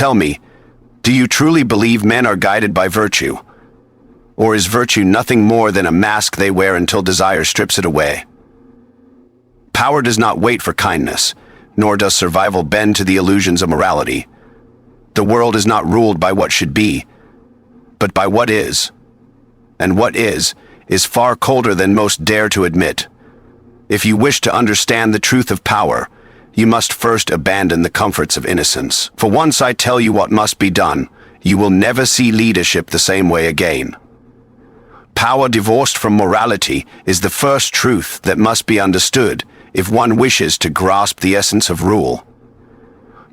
Tell me, do you truly believe men are guided by virtue? Or is virtue nothing more than a mask they wear until desire strips it away? Power does not wait for kindness, nor does survival bend to the illusions of morality. The world is not ruled by what should be, but by what is. And what is far colder than most dare to admit. If you wish to understand the truth of power, you must first abandon the comforts of innocence. For once I tell you what must be done, you will never see leadership the same way again. Power divorced from morality is the first truth that must be understood if one wishes to grasp the essence of rule.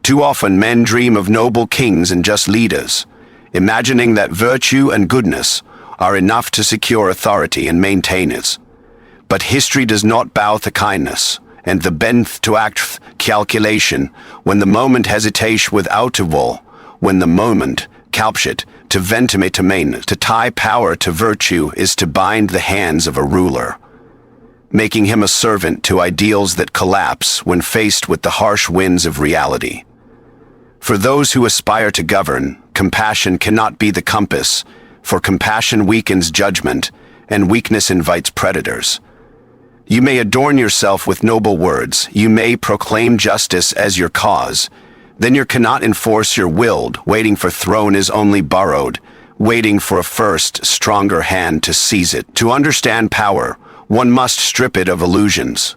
Too often men dream of noble kings and just leaders, imagining that virtue and goodness are enough to secure authority and maintain it. But history does not bow to kindness, and the bent to act calculation, when the moment hesitation without a will, when the moment calpshit to ventimate to main, to tie power to virtue is to bind the hands of a ruler, making him a servant to ideals that collapse when faced with the harsh winds of reality. For those who aspire to govern, compassion cannot be the compass, for compassion weakens judgment, and weakness invites predators. You may adorn yourself with noble words, you may proclaim justice as your cause, then you cannot enforce your willed, waiting for throne is only borrowed, waiting for a first, stronger hand to seize it. To understand power, one must strip it of illusions.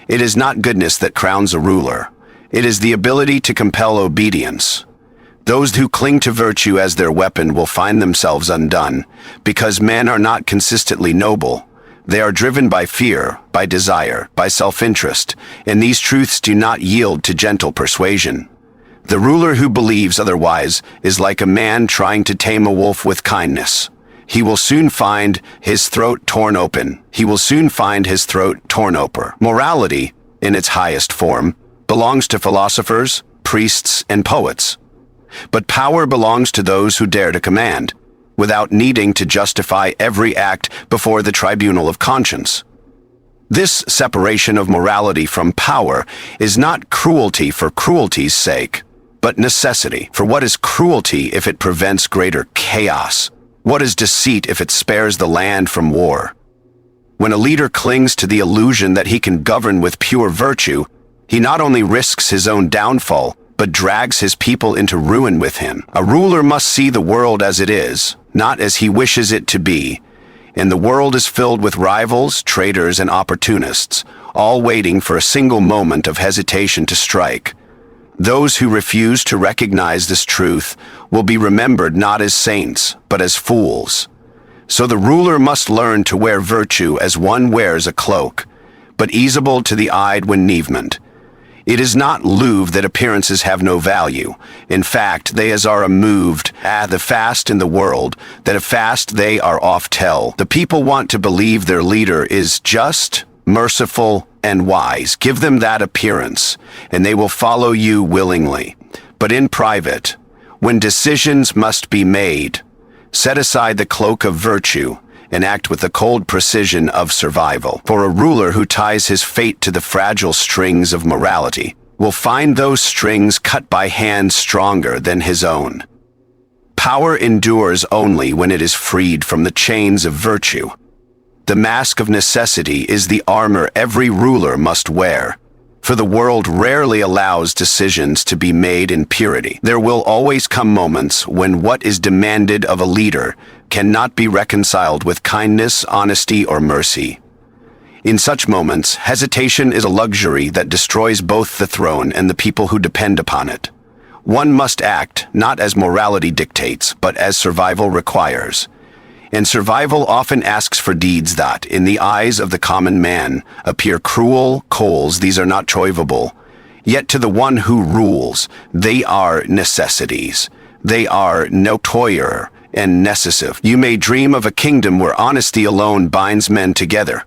It is not goodness that crowns a ruler. It is the ability to compel obedience. Those who cling to virtue as their weapon will find themselves undone, because men are not consistently noble. They are driven by fear, by desire, by self-interest, and these truths do not yield to gentle persuasion. The ruler who believes otherwise is like a man trying to tame a wolf with kindness. He will soon find his throat torn open. Morality, in its highest form, belongs to philosophers, priests, and poets. But power belongs to those who dare to command, without needing to justify every act before the tribunal of conscience. This separation of morality from power is not cruelty for cruelty's sake, but necessity. For what is cruelty if it prevents greater chaos? What is deceit if it spares the land from war? When a leader clings to the illusion that he can govern with pure virtue, he not only risks his own downfall, but drags his people into ruin with him. A ruler must see the world as it is, not as he wishes it to be. And the world is filled with rivals, traitors, and opportunists, all waiting for a single moment of hesitation to strike. Those who refuse to recognize this truth will be remembered not as saints, but as fools. So the ruler must learn to wear virtue as one wears a cloak, but easable to the eye when nevement. It is not love that appearances have no value. In fact, they as are moved, the fast in the world, that a fast they are oft tell. The people want to believe their leader is just, merciful, and wise. Give them that appearance, and they will follow you willingly. But in private, when decisions must be made, set aside the cloak of virtue and act with the cold precision of survival. For a ruler who ties his fate to the fragile strings of morality will find those strings cut by hands stronger than his own. Power endures only when it is freed from the chains of virtue. The mask of necessity is the armor every ruler must wear, for the world rarely allows decisions to be made in purity. There will always come moments when what is demanded of a leader cannot be reconciled with kindness, honesty, or mercy. In such moments, hesitation is a luxury that destroys both the throne and the people who depend upon it. One must act not as morality dictates, but as survival requires. And survival often asks for deeds that, in the eyes of the common man, appear cruel, coals, these are not choivable. Yet to the one who rules, they are necessities. They are notoire and necessive. You may dream of a kingdom where honesty alone binds men together,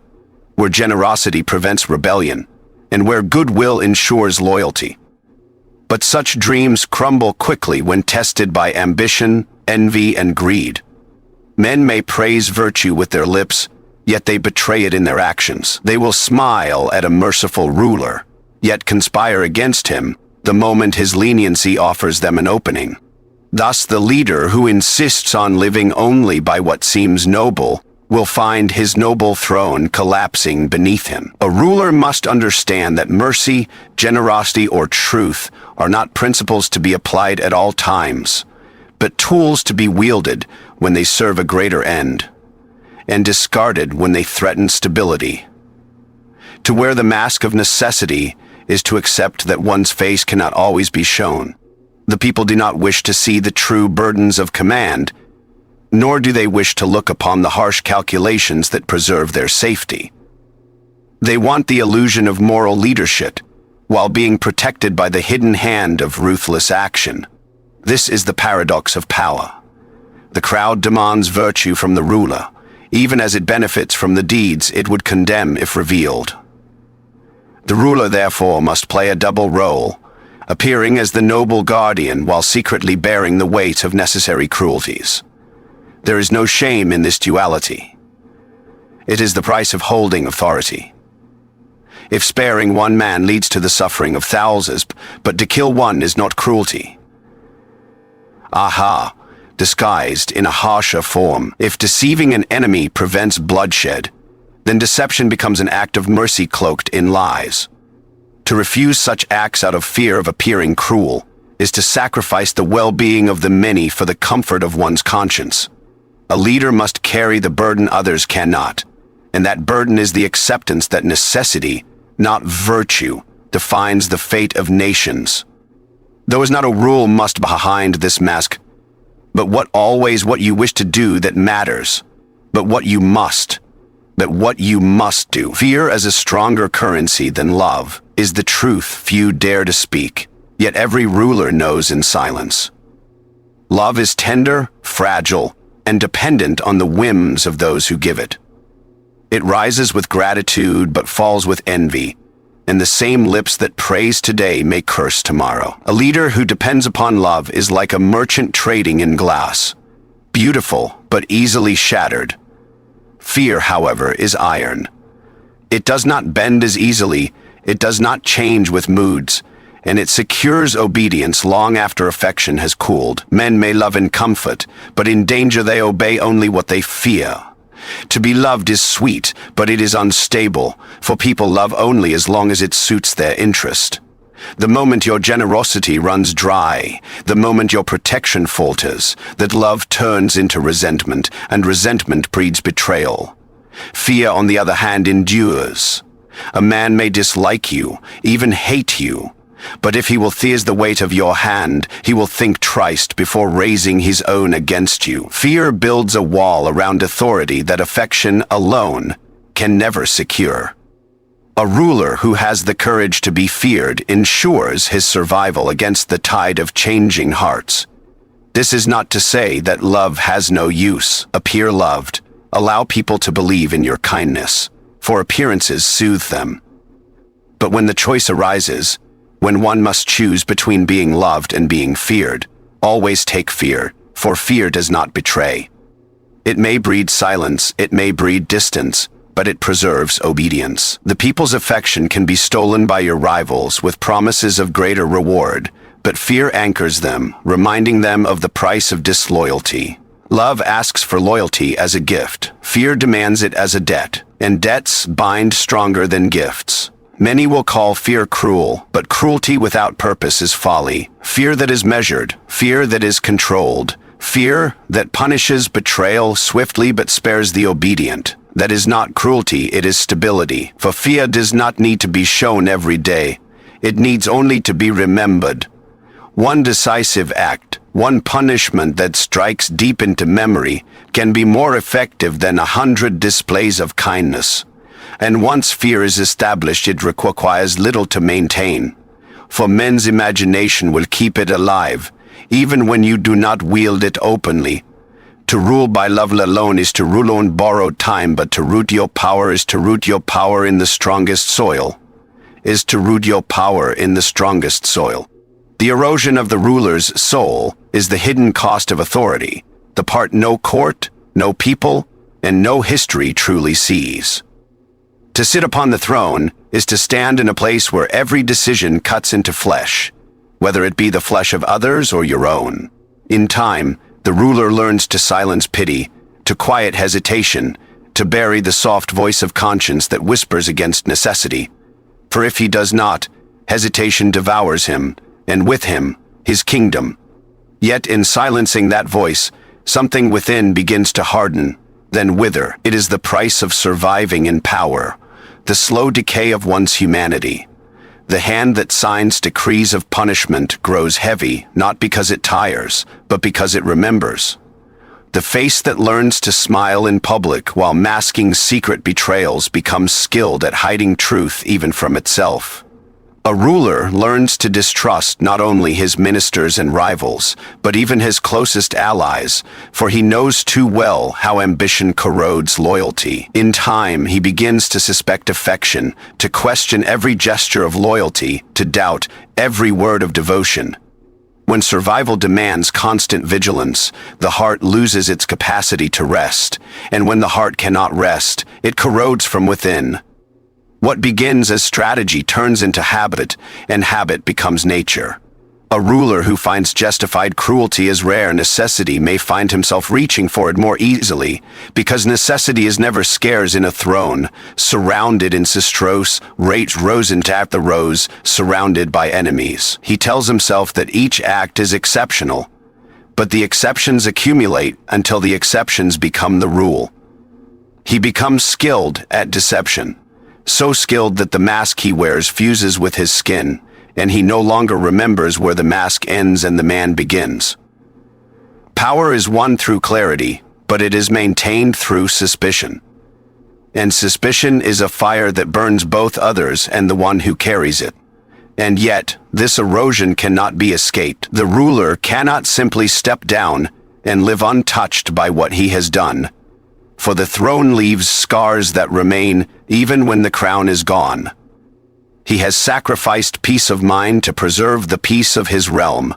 where generosity prevents rebellion, and where goodwill ensures loyalty. But such dreams crumble quickly when tested by ambition, envy, and greed. Men may praise virtue with their lips, yet they betray it in their actions. They will smile at a merciful ruler, yet conspire against him the moment his leniency offers them an opening. Thus, the leader who insists on living only by what seems noble will find his noble throne collapsing beneath him. A ruler must understand that mercy, generosity, or truth are not principles to be applied at all times, but tools to be wielded when they serve a greater end, and discarded when they threaten stability. To wear the mask of necessity is to accept that one's face cannot always be shown. The people do not wish to see the true burdens of command, nor do they wish to look upon the harsh calculations that preserve their safety. They want the illusion of moral leadership, while being protected by the hidden hand of ruthless action. This is the paradox of power. The crowd demands virtue from the ruler, even as it benefits from the deeds it would condemn if revealed. The ruler, therefore, must play a double role, appearing as the noble guardian while secretly bearing the weight of necessary cruelties. There is no shame in this duality. It is the price of holding authority. If sparing one man leads to the suffering of thousands, but to kill one is not cruelty. Aha, disguised in a harsher form. If deceiving an enemy prevents bloodshed, then deception becomes an act of mercy cloaked in lies. To refuse such acts out of fear of appearing cruel is to sacrifice the well-being of the many for the comfort of one's conscience. A leader must carry the burden others cannot, and that burden is the acceptance that necessity, not virtue, defines the fate of nations. There is not a rule must behind this mask, but what you wish to do that matters, but what you must do. Fear as a stronger currency than love is the truth few dare to speak, yet every ruler knows in silence. Love is tender, fragile, and dependent on the whims of those who give it. It rises with gratitude but falls with envy, and the same lips that praise today may curse tomorrow. A leader who depends upon love is like a merchant trading in glass, beautiful but easily shattered. Fear, however, is iron. It does not bend as easily, it does not change with moods, and it secures obedience long after affection has cooled. Men may love in comfort, but in danger they obey only what they fear. To be loved is sweet, but it is unstable, for people love only as long as it suits their interest. The moment your generosity runs dry, the moment your protection falters, that love turns into resentment, and resentment breeds betrayal. Fear, on the other hand, endures. A man may dislike you, even hate you, but if he will fears the weight of your hand, he will think twice before raising his own against you. Fear builds a wall around authority that affection alone can never secure. A ruler who has the courage to be feared ensures his survival against the tide of changing hearts. This is not to say that love has no use. Appear loved. Allow people to believe in your kindness, for appearances soothe them. But when the choice arises, when one must choose between being loved and being feared, always take fear, for fear does not betray. It may breed silence, it may breed distance, but it preserves obedience. The people's affection can be stolen by your rivals with promises of greater reward, but fear anchors them, reminding them of the price of disloyalty. Love asks for loyalty as a gift. Fear demands it as a debt, and debts bind stronger than gifts. Many will call fear cruel, but cruelty without purpose is folly. Fear that is measured, fear that is controlled, fear that punishes betrayal swiftly but spares the obedient. That is not cruelty, it is stability. For fear does not need to be shown every day. It needs only to be remembered. One decisive act, one punishment that strikes deep into memory, can be more effective than 100 displays of kindness. And once fear is established, it requires little to maintain. For men's imagination will keep it alive, even when you do not wield it openly. To rule by love alone is to rule on borrowed time, but to root your power is to root your power in the strongest soil. Is to root your power in the strongest soil. The erosion of the ruler's soul is the hidden cost of authority, the part no court, no people, and no history truly sees. To sit upon the throne is to stand in a place where every decision cuts into flesh, whether it be the flesh of others or your own. In time, the ruler learns to silence pity, to quiet hesitation, to bury the soft voice of conscience that whispers against necessity. For if he does not, hesitation devours him, and with him, his kingdom. Yet in silencing that voice, something within begins to harden, then wither. It is the price of surviving in power, the slow decay of one's humanity. The hand that signs decrees of punishment grows heavy, not because it tires, but because it remembers. The face that learns to smile in public while masking secret betrayals becomes skilled at hiding truth even from itself. A ruler learns to distrust not only his ministers and rivals, but even his closest allies, for he knows too well how ambition corrodes loyalty. In time, he begins to suspect affection, to question every gesture of loyalty, to doubt every word of devotion. When survival demands constant vigilance, the heart loses its capacity to rest, and when the heart cannot rest, it corrodes from within. What begins as strategy turns into habit, and habit becomes nature. A ruler who finds justified cruelty as rare necessity may find himself reaching for it more easily, because necessity is never scarce in a throne, surrounded in Sistrose, Rosen at the rose, surrounded by enemies. He tells himself that each act is exceptional, but the exceptions accumulate until the exceptions become the rule. He becomes skilled at deception. So skilled that the mask he wears fuses with his skin, and he no longer remembers where the mask ends and the man begins. Power is won through clarity, but it is maintained through suspicion. And suspicion is a fire that burns both others and the one who carries it. And yet, this erosion cannot be escaped. The ruler cannot simply step down and live untouched by what he has done. For the throne leaves scars that remain even when the crown is gone. He has sacrificed peace of mind to preserve the peace of his realm,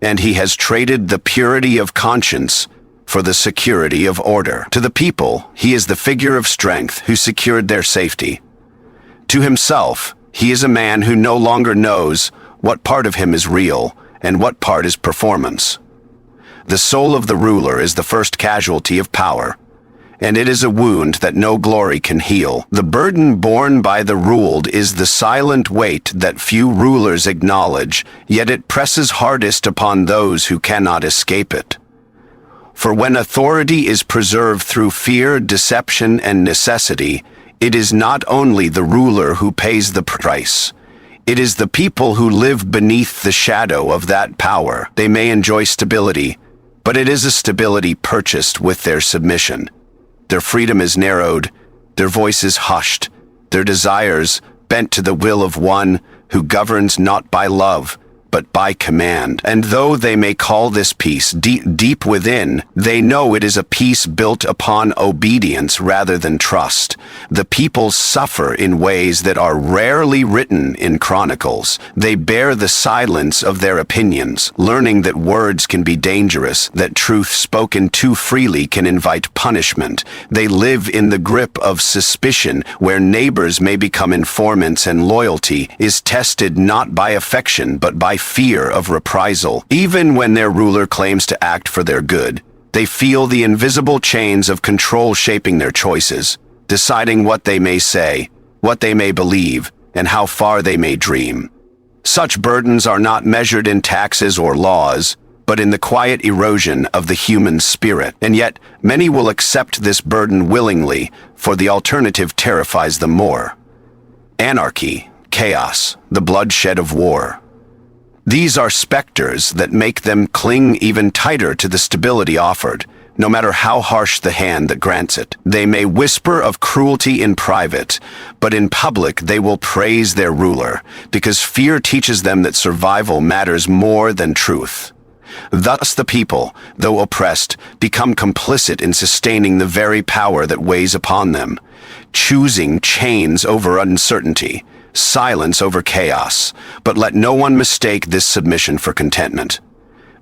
and he has traded the purity of conscience for the security of order. To the people, he is the figure of strength who secured their safety. To himself, he is a man who no longer knows what part of him is real and what part is performance. The soul of the ruler is the first casualty of power, and it is a wound that no glory can heal. The burden borne by the ruled is the silent weight that few rulers acknowledge, yet it presses hardest upon those who cannot escape it. For when authority is preserved through fear, deception, and necessity, it is not only the ruler who pays the price. It is the people who live beneath the shadow of that power. They may enjoy stability, but it is a stability purchased with their submission. Their freedom is narrowed, their voice is hushed, their desires bent to the will of one who governs not by love, but by command. And though they may call this peace deep within, they know it is a peace built upon obedience rather than trust. The people suffer in ways that are rarely written in chronicles. They bear the silence of their opinions, learning that words can be dangerous, that truth spoken too freely can invite punishment. They live in the grip of suspicion, where neighbors may become informants and loyalty is tested not by affection but by fear of reprisal. Even when their ruler claims to act for their good, they feel the invisible chains of control shaping their choices, deciding what they may say, what they may believe, and how far they may dream. Such burdens are not measured in taxes or laws, but in the quiet erosion of the human spirit. And yet, many will accept this burden willingly, for the alternative terrifies them more. Anarchy, chaos, the bloodshed of war. These are specters that make them cling even tighter to the stability offered, no matter how harsh the hand that grants it. They may whisper of cruelty in private, but in public they will praise their ruler, because fear teaches them that survival matters more than truth. Thus the people, though oppressed, become complicit in sustaining the very power that weighs upon them, choosing chains over uncertainty, silence over chaos, but let no one mistake this submission for contentment.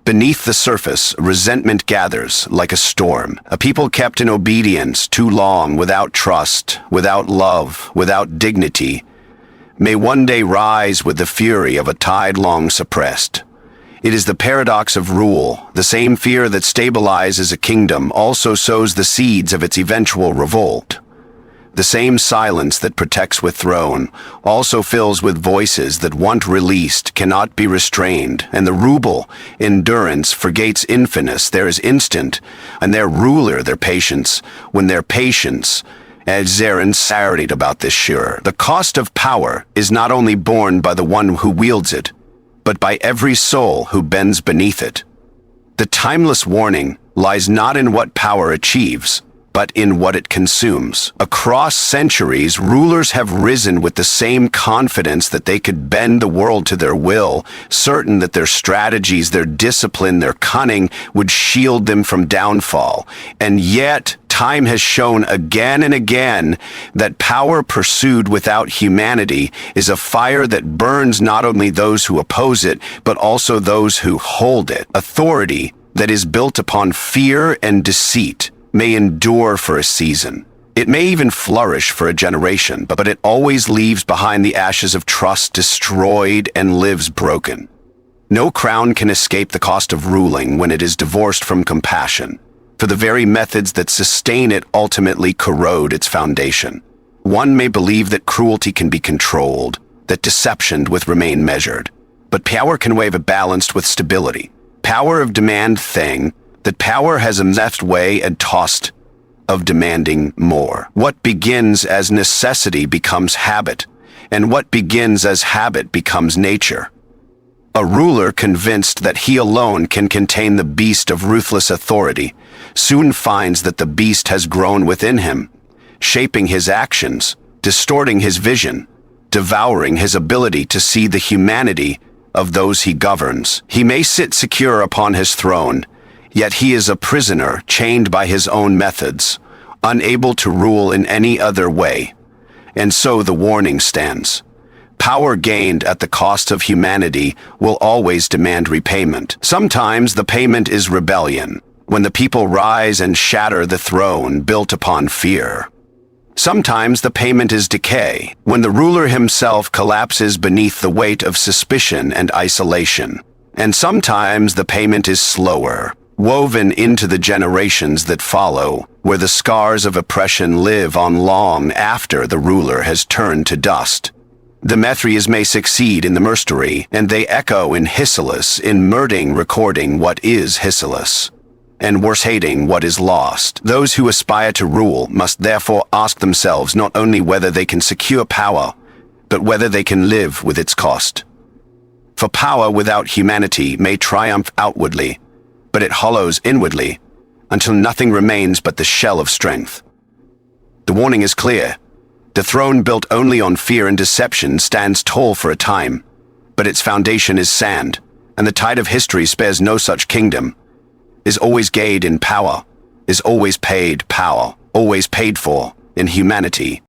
Beneath the surface, resentment gathers like a storm. A people kept in obedience too long, without trust, without love, without dignity, may one day rise with the fury of a tide long suppressed. It is the paradox of rule. The same fear that stabilizes a kingdom also sows the seeds of its eventual revolt. The same silence that protects with throne also fills with voices that once released cannot be restrained, and the ruble, endurance, forgets infinite, there is instant, and their ruler their patience, when their patience, as they're insaried about this sure. The cost of power is not only borne by the one who wields it, but by every soul who bends beneath it. The timeless warning lies not in what power achieves, but in what it consumes. Across centuries, rulers have risen with the same confidence that they could bend the world to their will, certain that their strategies, their discipline, their cunning would shield them from downfall. And yet, time has shown again and again that power pursued without humanity is a fire that burns not only those who oppose it, but also those who hold it. Authority that is built upon fear and deceit may endure for a season. It may even flourish for a generation, but it always leaves behind the ashes of trust destroyed and lives broken. No crown can escape the cost of ruling when it is divorced from compassion, for the very methods that sustain it ultimately corrode its foundation. One may believe that cruelty can be controlled, that deception would remain measured, but power can wave a balanced with stability. Power of demand thing, that power has a left way and tossed of demanding more. What begins as necessity becomes habit, and what begins as habit becomes nature. A ruler convinced that he alone can contain the beast of ruthless authority soon finds that the beast has grown within him, shaping his actions, distorting his vision, devouring his ability to see the humanity of those he governs. He may sit secure upon his throne, yet he is a prisoner chained by his own methods, unable to rule in any other way. And so the warning stands. Power gained at the cost of humanity will always demand repayment. Sometimes the payment is rebellion, when the people rise and shatter the throne built upon fear. Sometimes the payment is decay, when the ruler himself collapses beneath the weight of suspicion and isolation. And sometimes the payment is slower, woven into the generations that follow, where the scars of oppression live on long after the ruler has turned to dust. The Mithrias may succeed in the mercenary, and they echo in Hycilus, in murdering recording what is Hycilus, and worse hating what is lost. Those who aspire to rule must therefore ask themselves not only whether they can secure power, but whether they can live with its cost. For power without humanity may triumph outwardly, but it hollows inwardly, until nothing remains but the shell of strength. The warning is clear. The throne built only on fear and deception stands tall for a time, but its foundation is sand, and the tide of history spares no such kingdom. Is always gained in power, is always paid power, always paid for in humanity.